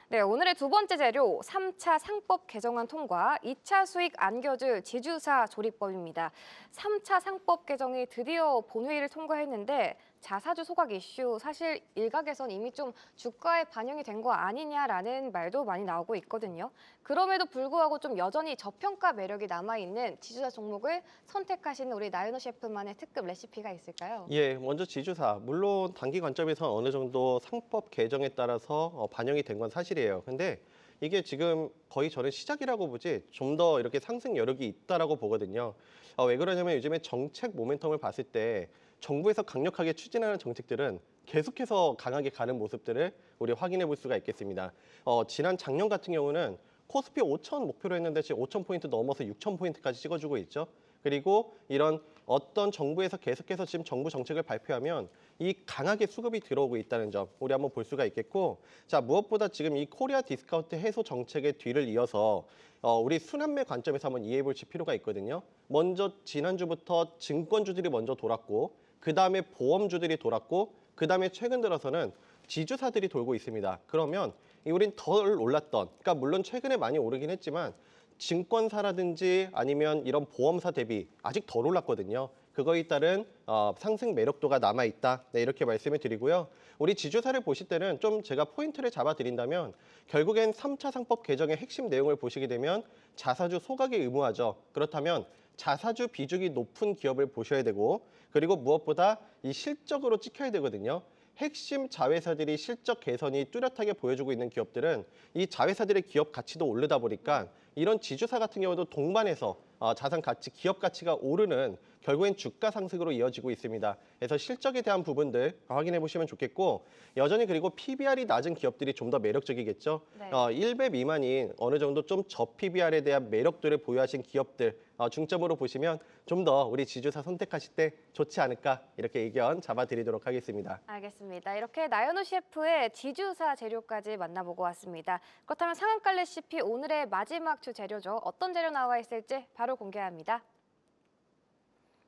네, 오늘의 두 번째 재료 3차 상법 개정안 통과, 2차 수익 안겨줄 지주사 조립법입니다. 3차 상법 개정이 드디어 본회의를 통과했는데 자사주 소각 이슈 사실 일각에선 이미 좀 주가에 반영이 된 거 아니냐라는 말도 많이 나오고 있거든요. 그럼에도 불구하고 좀 여전히 저평가 매력이 남아있는 지주사 종목을 선택하신 우리 나연호 셰프만의 특급 레시피가 있을까요? 예, 먼저 지주사. 물론 단기 관점에서 어느 정도 상법 개정에 따라서 반영이 된 건 사실이에요. 근데 이게 지금 거의 저는 시작이라고 보지 좀 더 이렇게 상승 여력이 있다라고 보거든요. 왜 그러냐면 요즘에 정책 모멘텀을 봤을 때 정부에서 강력하게 추진하는 정책들은 계속해서 강하게 가는 모습들을 우리 확인해 볼 수가 있겠습니다. 지난 작년 같은 경우는 코스피 5,000 목표로 했는데 지금 5,000포인트 넘어서 6,000포인트까지 찍어주고 있죠. 그리고 이런 어떤 정부에서 계속해서 지금 정부 정책을 발표하면 이 강하게 수급이 들어오고 있다는 점 우리 한번 볼 수가 있겠고, 자 무엇보다 지금 이 코리아 디스카운트 해소 정책의 뒤를 이어서 우리 순환매 관점에서 한번 이해해 볼 필요가 있거든요. 먼저 지난주부터 증권주들이 먼저 돌았고, 그 다음에 보험주들이 돌았고, 그 다음에 최근 들어서는 지주사들이 돌고 있습니다. 그러면 우린 덜 올랐던, 그러니까 물론 최근에 많이 오르긴 했지만 증권사라든지 아니면 이런 보험사 대비 아직 덜 올랐거든요. 그거에 따른 상승 매력도가 남아있다. 네, 이렇게 말씀을 드리고요. 우리 지주사를 보실 때는 좀 제가 포인트를 잡아드린다면 결국엔 3차 상법 개정의 핵심 내용을 보시게 되면 자사주 소각이 의무화죠. 그렇다면 자사주 비중이 높은 기업을 보셔야 되고, 그리고 무엇보다 이 실적으로 찍혀야 되거든요. 핵심 자회사들이 실적 개선이 뚜렷하게 보여주고 있는 기업들은 이 자회사들의 기업 가치도 오르다 보니까 이런 지주사 같은 경우도 동반해서 자산 가치, 기업 가치가 오르는 결국엔 주가 상승으로 이어지고 있습니다. 그래서 실적에 대한 부분들 확인해 보시면 좋겠고, 여전히 그리고 PBR이 낮은 기업들이 좀 더 매력적이겠죠. 네. 1배 미만인 어느 정도 좀 저 PBR에 대한 매력도를 보유하신 기업들 중점으로 보시면 좀 더 우리 지주사 선택하실 때 좋지 않을까, 이렇게 의견 잡아드리도록 하겠습니다. 알겠습니다. 이렇게 나연우 셰프의 지주사 재료까지 만나보고 왔습니다. 그렇다면 상한가 레시피 오늘의 마지막 주 재료죠. 어떤 재료 나와 있을지 바로 공개합니다.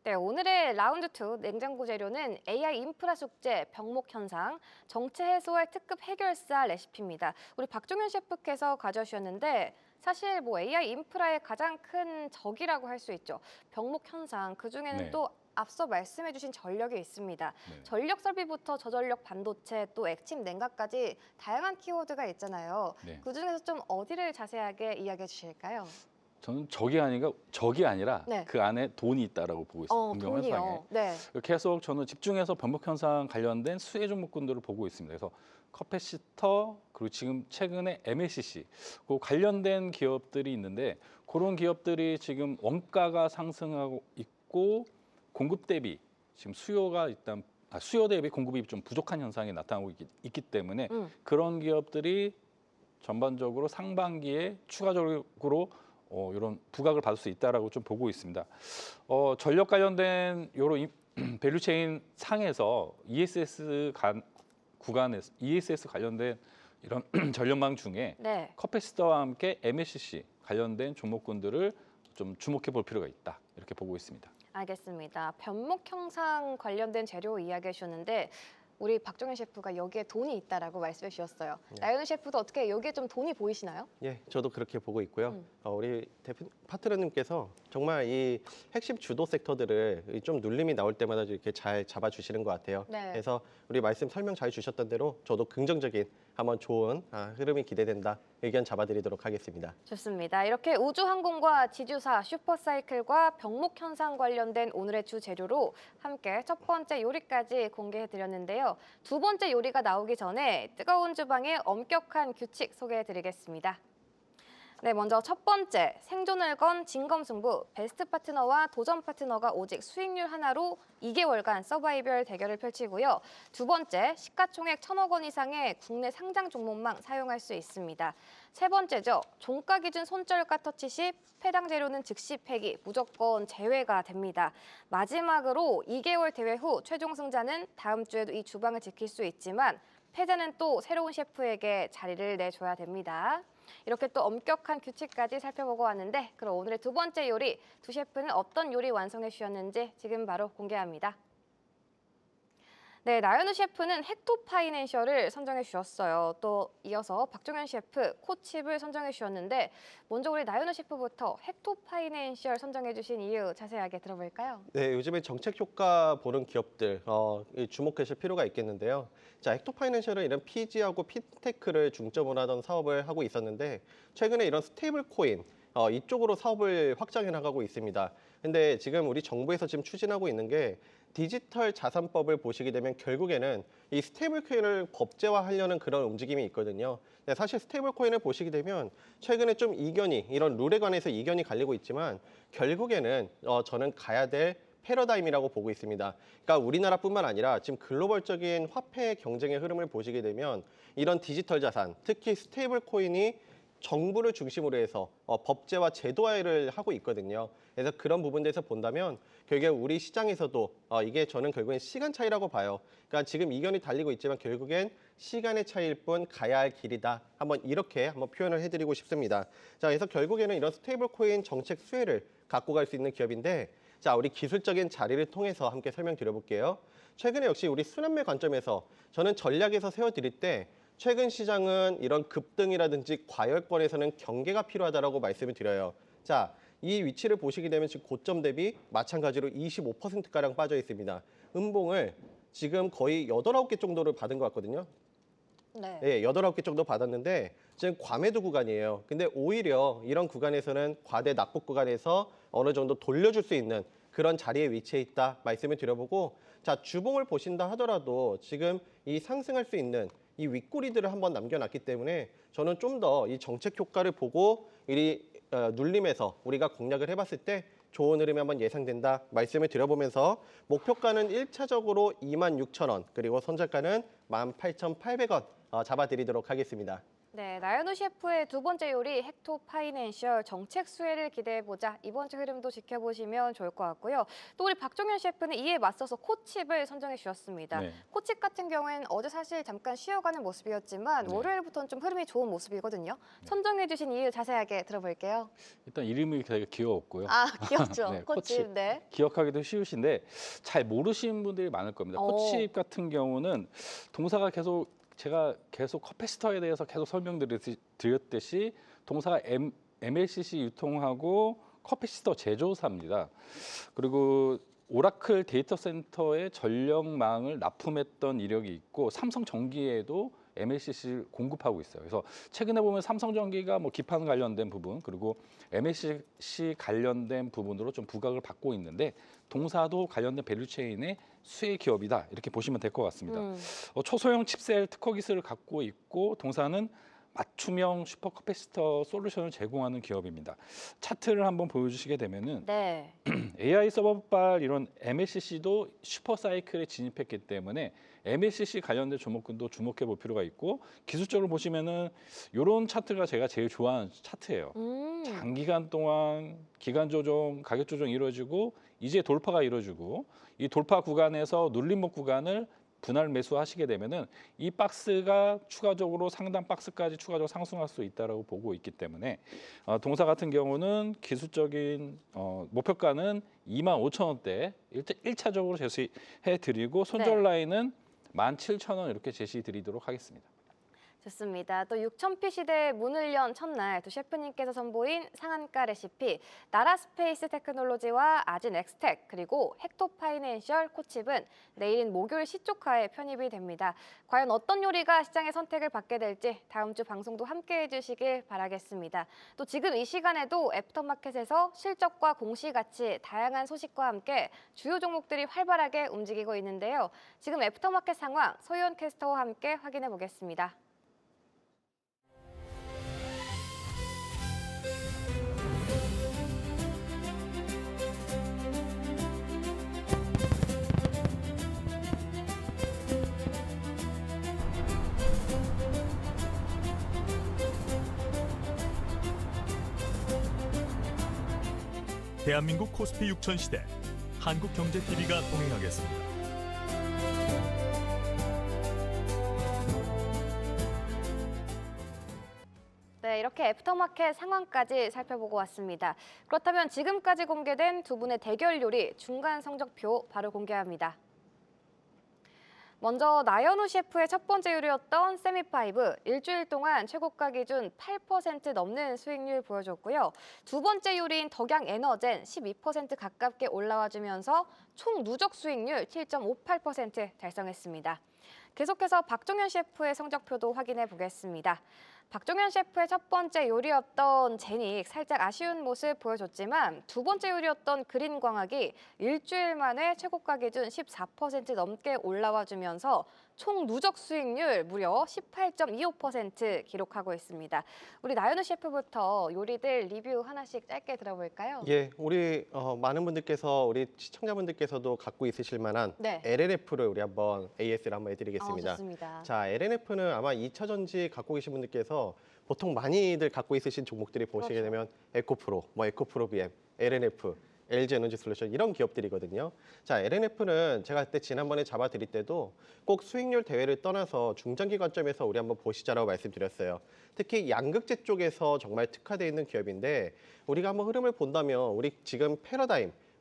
네, 오늘의 라운드 2 냉장고 재료는 AI 인프라 숙제, 병목 현상, 정체 해소할 특급 해결사 레시피입니다. 우리 박종현 셰프께서 가져오셨는데 사실 뭐 AI 인프라의 가장 큰 적이라고 할 수 있죠. 병목 현상, 그중에는 네. 또 앞서 말씀해주신 전력이 있습니다. 네. 전력 설비부터 저전력 반도체, 또 액침 냉각까지 다양한 키워드가 있잖아요. 네. 그중에서 좀 어디를 자세하게 이야기해 주실까요? 저는 적이 아니라 네. 그 안에 돈이 있다라고 보고 있습니다. 공정 현상에. 돈이요. 네. 계속 저는 집중해서 병목 현상 관련된 수혜 종목군들을 보고 있습니다. 그래서 커패시터, 그리고 지금 최근에 MLCC 그 관련된 기업들이 있는데, 그런 기업들이 지금 원가가 상승하고 있고 공급 대비 지금 수요 대비 공급이 좀 부족한 현상이 나타나고 있기 때문에 그런 기업들이 전반적으로 상반기에 추가적으로 이런 부각을 받을 수 있다라고 좀 보고 있습니다. 전력 관련된 이런 밸류체인 상에서 구간에서 ESS 관련된 이런 전력망 중에 네. 커패시터와 함께 MLCC 관련된 종목군들을 좀 주목해 볼 필요가 있다, 이렇게 보고 있습니다. 알겠습니다. 변목 형상 관련된 재료 이야기해 주셨는데 우리 박종현 셰프가 여기에 돈이 있다라고 말씀해 주셨어요. 네. 나연우 셰프도 어떻게 여기에 좀 돈이 보이시나요? 예, 저도 그렇게 보고 있고요. 우리 파트너님께서 정말 이 핵심 주도 섹터들을 좀 눌림이 나올 때마다 이렇게 잘 잡아주시는 것 같아요. 네. 그래서 우리 말씀 설명 잘 주셨던 대로 저도 긍정적인 한번 좋은 흐름이 기대된다, 의견 잡아드리도록 하겠습니다. 좋습니다. 이렇게 우주항공과 지주사, 슈퍼사이클과 병목 현상 관련된 오늘의 주 재료로 함께 첫 번째 요리까지 공개해 드렸는데요. 두 번째 요리가 나오기 전에 뜨거운 주방의 엄격한 규칙 소개해 드리겠습니다. 네, 먼저 첫 번째, 생존을 건 진검승부, 베스트 파트너와 도전 파트너가 오직 수익률 하나로 2개월간 서바이벌 대결을 펼치고요. 두 번째, 시가총액 1,000억 원 이상의 국내 상장 종목만 사용할 수 있습니다. 세 번째죠, 종가 기준 손절가 터치 시 해당 재료는 즉시 폐기, 무조건 제외가 됩니다. 마지막으로 2개월 대회 후 최종 승자는 다음 주에도 이 주방을 지킬 수 있지만 패자는 또 새로운 셰프에게 자리를 내줘야 됩니다. 이렇게 또 엄격한 규칙까지 살펴보고 왔는데, 그럼 오늘의 두 번째 요리, 두 셰프는 어떤 요리 완성해 주셨는지 지금 바로 공개합니다. 네, 나연우 셰프는 헥토파이낸셜을 선정해 주셨어요. 또 이어서 박종현 셰프 코칩을 선정해 주셨는데, 먼저 우리 나연우 셰프부터 헥토파이낸셜 선정해 주신 이유 자세하게 들어볼까요? 네, 요즘에 정책 효과 보는 기업들 주목하실 필요가 있겠는데요. 자, 헥토파이낸셜은 이런 PG하고 핀테크를 중점으로 하던 사업을 하고 있었는데, 최근에 이런 스테이블 코인 이쪽으로 사업을 확장해 나가고 있습니다. 근데 지금 우리 정부에서 지금 추진하고 있는 게 디지털 자산법을 보시게 되면 결국에는 이 스테이블 코인을 법제화하려는 그런 움직임이 있거든요. 근데 사실 스테이블 코인을 보시게 되면 최근에 좀 이런 룰에 관해서 이견이 갈리고 있지만 결국에는 저는 가야 될 패러다임이라고 보고 있습니다. 그러니까 우리나라뿐만 아니라 지금 글로벌적인 화폐 경쟁의 흐름을 보시게 되면 이런 디지털 자산, 특히 스테이블 코인이 정부를 중심으로 해서 법제와 제도화를 하고 있거든요. 그래서 그런 부분에서 본다면 결국에 우리 시장에서도 이게 저는 결국엔 시간 차이라고 봐요. 그러니까 지금 이견이 달리고 있지만 결국엔 시간의 차이일 뿐 가야 할 길이다. 이렇게 표현을 해드리고 싶습니다. 자, 그래서 결국에는 이런 스테이블 코인 정책 수혜를 갖고 갈 수 있는 기업인데, 자, 우리 기술적인 자리를 통해서 함께 설명드려볼게요. 최근에 역시 우리 순환매 관점에서 저는 전략에서 세워드릴 때 최근 시장은 이런 급등이라든지 과열권에서는 경계가 필요하다라고 말씀을 드려요. 자, 이 위치를 보시게 되면 지금 고점 대비 마찬가지로 25%가량 빠져 있습니다. 음봉을 지금 거의 8, 9개 정도를 받은 것 같거든요. 네. 네, 8, 9개 정도 받았는데 지금 과매도 구간이에요. 근데 오히려 이런 구간에서는 과대 낙폭 구간에서 어느 정도 돌려줄 수 있는 그런 자리에 위치해 있다 말씀을 드려보고, 자, 주봉을 보신다 하더라도 지금 이 상승할 수 있는 이 윗꼬리들을 한번 남겨놨기 때문에 저는 좀 더 이 정책 효과를 보고 이 눌림에서 우리가 공략을 해봤을 때 좋은 흐름이 한번 예상된다 말씀을 드려보면서 목표가는 1차적으로 26,000원 그리고 손절가는 18,800원 잡아드리도록 하겠습니다. 네, 나연우 셰프의 두 번째 요리 헥토 파이낸셜 정책 수혜를 기대해보자. 이번 주 흐름도 지켜보시면 좋을 것 같고요. 또 우리 박종현 셰프는 이에 맞서서 코칩을 선정해 주셨습니다. 네. 코칩 같은 경우에는 어제 사실 잠깐 쉬어가는 모습이었지만 네. 월요일부터는 좀 흐름이 좋은 모습이거든요. 선정해 주신 이유 자세하게 들어볼게요. 일단 이름이 되게 귀여웠고요. 아, 귀엽죠. 네, 코칩. 코칩. 네. 기억하기도 쉬우신데 잘 모르시는 분들이 많을 겁니다. 코칩 같은 경우는 동사가 제가 계속 커패시터에 대해서 계속 설명드렸듯이 동사가 MLCC 유통하고 커패시터 제조사입니다. 그리고 오라클 데이터 센터에 전력망을 납품했던 이력이 있고 삼성전기에도 MLCC를 공급하고 있어요. 그래서 최근에 보면 삼성전기가 기판 관련된 부분 그리고 MLCC 관련된 부분으로 좀 부각을 받고 있는데 동사도 관련된 밸류체인의 수혜 기업이다 이렇게 보시면 될 것 같습니다. 초소형 칩셀 특허 기술을 갖고 있고 동사는 맞춤형 슈퍼커패시터 솔루션을 제공하는 기업입니다. 차트를 한번 보여주시게 되면은 네. AI 서버발 이런 MLCC도 슈퍼사이클에 진입했기 때문에 MLCC 관련된 종목군도 주목해 볼 필요가 있고 기술적으로 보시면은 이런 차트가 제가 제일 좋아하는 차트예요. 장기간 동안 기간 조정, 가격 조정이 이루어지고 이제 돌파가 이루어지고 이 돌파 구간에서 눌림목 구간을 분할 매수하시게 되면은 이 박스가 추가적으로 상단 박스까지 추가적으로 상승할 수 있다라고 보고 있기 때문에 동사 같은 경우는 기술적인 목표가는 25,000원대 1차적으로 제시해 드리고 손절 라인은 17,000원 이렇게 제시 드리도록 하겠습니다. 좋습니다. 또 6,000피 시대의 문을 연 첫날 또 셰프님께서 선보인 상한가 레시피 나라스페이스 테크놀로지와 아진엑스텍 그리고 헥토 파이낸셜 코칩은 내일인 목요일 시초카에 편입이 됩니다. 과연 어떤 요리가 시장의 선택을 받게 될지 다음 주 방송도 함께해 주시길 바라겠습니다. 또 지금 이 시간에도 애프터마켓에서 실적과 공시가치 다양한 소식과 함께 주요 종목들이 활발하게 움직이고 있는데요. 지금 애프터마켓 상황 소희원 캐스터와 함께 확인해 보겠습니다. 대한민국 코스피 6000 시대 한국경제TV가 동행하겠습니다. 네, 이렇게 애프터마켓 상황까지 살펴보고 왔습니다. 그렇다면 지금까지 공개된 두 분의 대결 요리 중간 성적표 바로 공개합니다. 먼저 나연우 셰프의 첫 번째 요리였던 세미파이브 일주일 동안 최고가 기준 8% 넘는 수익률 보여줬고요. 두 번째 요리인 덕양 에너젠 12% 가깝게 올라와주면서 총 누적 수익률 7.58% 달성했습니다. 계속해서 박종현 셰프의 성적표도 확인해 보겠습니다. 박종현 셰프의 첫 번째 요리였던 제닉 살짝 아쉬운 모습 보여줬지만 두 번째 요리였던 그린광학이 일주일 만에 최고가 기준 14% 넘게 올라와주면서 총 누적 수익률 무려 18.25% 기록하고 있습니다. 우리 나연우 셰프부터 요리들 리뷰 하나씩 짧게 들어볼까요? 예, 우리 많은 분들께서 우리 시청자분들께서도 갖고 있으실 만한 네. LNF를 우리 한번 AS를 한번 해드리겠습니다. 좋습니다. 자, LNF는 아마 2차 전지 갖고 계신 분들께서 보통 많이들 갖고 있으신 종목들이 보시게 그렇죠. 되면 에코프로, 에코프로 BM, LNF, LG에너지솔루션 이런 기업들이거든요. 자, LNF는 제가 그때 지난번에 잡아드릴 때도 꼭 수익률 대회를 떠나서 중장기 관점에서 우리 한번 보시자라고 말씀드렸어요. 특히 양극재 쪽에서 정말 특화되어 있는 기업인데 우리가 한번 흐름을 본다면 우리 지금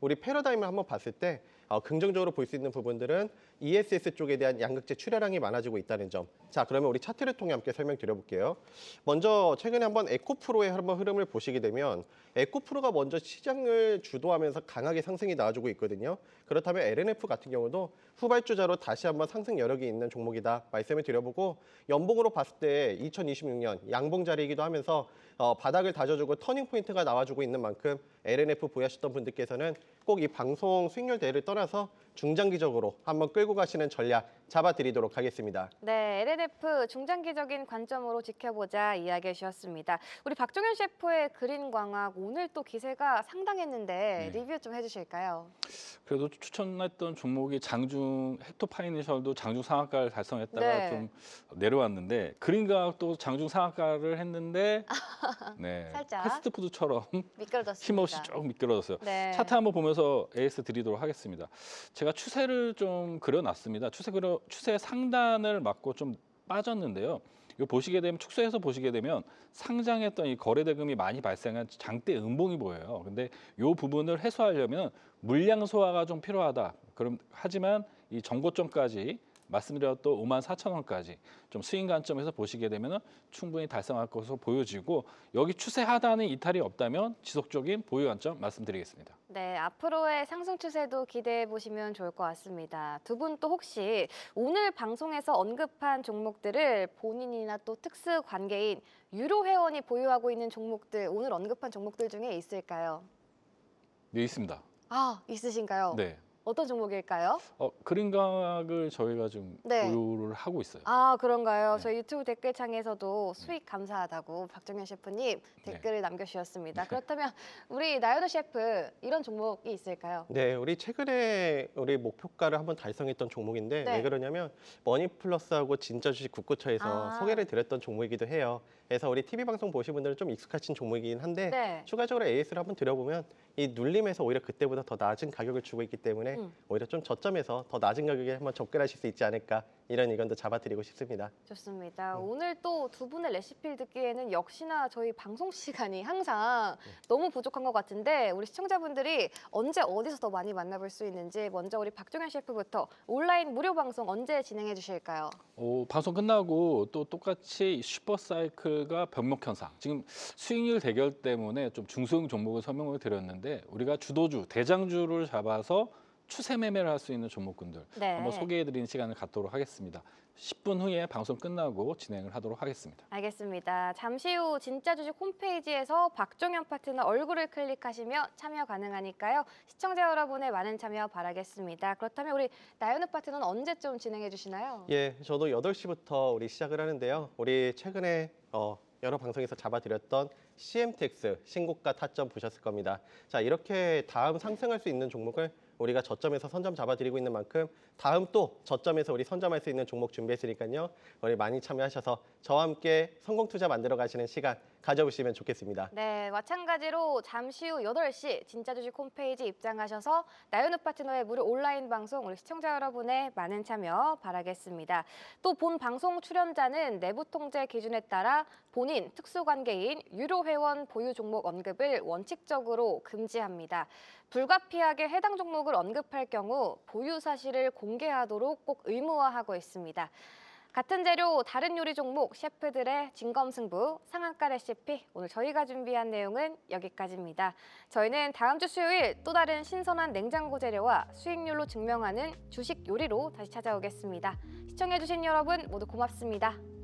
우리 패러다임을 한번 봤을 때 긍정적으로 볼 수 있는 부분들은 ESS 쪽에 대한 양극재 출하량이 많아지고 있다는 점. 자, 그러면 우리 차트를 통해 함께 설명드려볼게요. 먼저 최근에 한번 에코프로의 한번 흐름을 보시게 되면 에코프로가 먼저 시장을 주도하면서 강하게 상승이 나와주고 있거든요. 그렇다면 LNF 같은 경우도 후발주자로 다시 한번 상승 여력이 있는 종목이다 말씀을 드려보고 연봉으로 봤을 때 2026년 양봉 자리이기도 하면서 바닥을 다져주고 터닝 포인트가 나와주고 있는 만큼 LNF 보유하셨던 분들께서는 꼭 이 방송 수익률 대회를 떠나서 중장기적으로 한번 끌고 가시는 전략 잡아드리도록 하겠습니다. 네, LNF 중장기적인 관점으로 지켜보자 이야기해 주셨습니다. 우리 박종현 셰프의 그린 광학 오늘 또 기세가 상당했는데 네. 리뷰 좀 해주실까요? 그래도 추천했던 종목이 장중 헥토 파이낸셜도 장중 상한가를 달성했다가 네. 좀 내려왔는데 그린과학도 장중 상한가를 했는데 네, 살짝. 패스트푸드처럼 미끄러졌습니다. 힘없이 쭉 미끄러졌어요. 네. 차트 한번 보면서 AS 드리도록 하겠습니다. 제가 추세를 좀 그려놨습니다. 추세 상단을 맞고 좀 빠졌는데요. 이거 보시게 되면 축소해서 보시게 되면 상장했던 이 거래 대금이 많이 발생한 장대 음봉이 보여요. 근데 이 부분을 해소하려면 물량 소화가 좀 필요하다. 그럼 하지만 이 정고점까지 말씀드렸던 54,000원까지 좀 스윙 관점에서 보시게 되면 충분히 달성할 것으로 보여지고 여기 추세 하단의 이탈이 없다면 지속적인 보유 관점 말씀드리겠습니다. 네, 앞으로의 상승 추세도 기대해 보시면 좋을 것 같습니다. 두 분 또 혹시 오늘 방송에서 언급한 종목들을 본인이나 또 특수 관계인 유료 회원이 보유하고 있는 종목들, 오늘 언급한 종목들 중에 있을까요? 네, 있습니다. 아, 있으신가요? 네. 어떤 종목일까요? 그린강학을 저희가 좀 네. 보유를 하고 있어요. 아, 그런가요? 네. 저희 유튜브 댓글창에서도 수익 감사하다고 박정현 셰프님 댓글을 남겨주셨습니다. 그렇다면 우리 나연호 셰프 이런 종목이 있을까요? 네, 우리 최근에 우리 목표가를 한번 달성했던 종목인데 네. 왜 그러냐면 머니플러스하고 진짜 주식 국고처에서 아. 소개를 드렸던 종목이기도 해요. 그래서 우리 TV 방송 보신 분들은 좀 익숙하신 종목이긴 한데 네. 추가적으로 AS를 한번 드려보면 이 눌림에서 오히려 그때보다 더 낮은 가격을 주고 있기 때문에 오히려 좀 저점에서 더 낮은 가격에 한번 접근하실 수 있지 않을까 이런 의견도 잡아드리고 싶습니다. 좋습니다. 오늘 또 두 분의 레시피를 듣기에는 역시나 저희 방송 시간이 항상 너무 부족한 것 같은데 우리 시청자분들이 언제 어디서 더 많이 만나볼 수 있는지 먼저 우리 박종현 셰프부터 온라인 무료 방송 언제 진행해 주실까요? 방송 끝나고 또 똑같이 슈퍼사이클과 변목 현상. 지금 수익률 대결 때문에 좀 중소형 종목을 설명을 드렸는데 우리가 주도주, 대장주를 잡아서 추세 매매를 할 수 있는 종목군들 네. 한번 소개해드리는 시간을 갖도록 하겠습니다. 10분 후에 방송 끝나고 진행을 하도록 하겠습니다. 알겠습니다. 잠시 후 진짜 주식 홈페이지에서 박종현 파트너 얼굴을 클릭하시며 참여 가능하니까요. 시청자 여러분의 많은 참여 바라겠습니다. 그렇다면 우리 나연우 파트너는 언제쯤 진행해 주시나요? 예, 저도 8시부터 우리 시작을 하는데요. 우리 최근에 여러 방송에서 잡아드렸던 CMTX 신고가 타점 보셨을 겁니다. 자, 이렇게 다음 상승할 수 있는 종목을 우리가 저점에서 선점 잡아드리고 있는 만큼 다음 또 저점에서 우리 선점할 수 있는 종목 준비했으니까요. 우리 많이 참여하셔서 저와 함께 성공 투자 만들어 가시는 시간 가져보시면 좋겠습니다. 네, 마찬가지로 잠시 후 8시 진짜 주식 홈페이지 입장하셔서 나연우 파트너의 무료 온라인 방송 우리 시청자 여러분의 많은 참여 바라겠습니다. 또 본 방송 출연자는 내부 통제 기준에 따라 본인 특수관계인 유료 회원 보유 종목 언급을 원칙적으로 금지합니다. 불가피하게 해당 종목을 언급할 경우 보유 사실을 공개하도록 꼭 의무화하고 있습니다. 같은 재료 다른 요리 종목 셰프들의 진검승부 상한가 레시피 오늘 저희가 준비한 내용은 여기까지입니다. 저희는 다음 주 수요일 또 다른 신선한 냉장고 재료와 수익률로 증명하는 주식 요리로 다시 찾아오겠습니다. 시청해주신 여러분 모두 고맙습니다.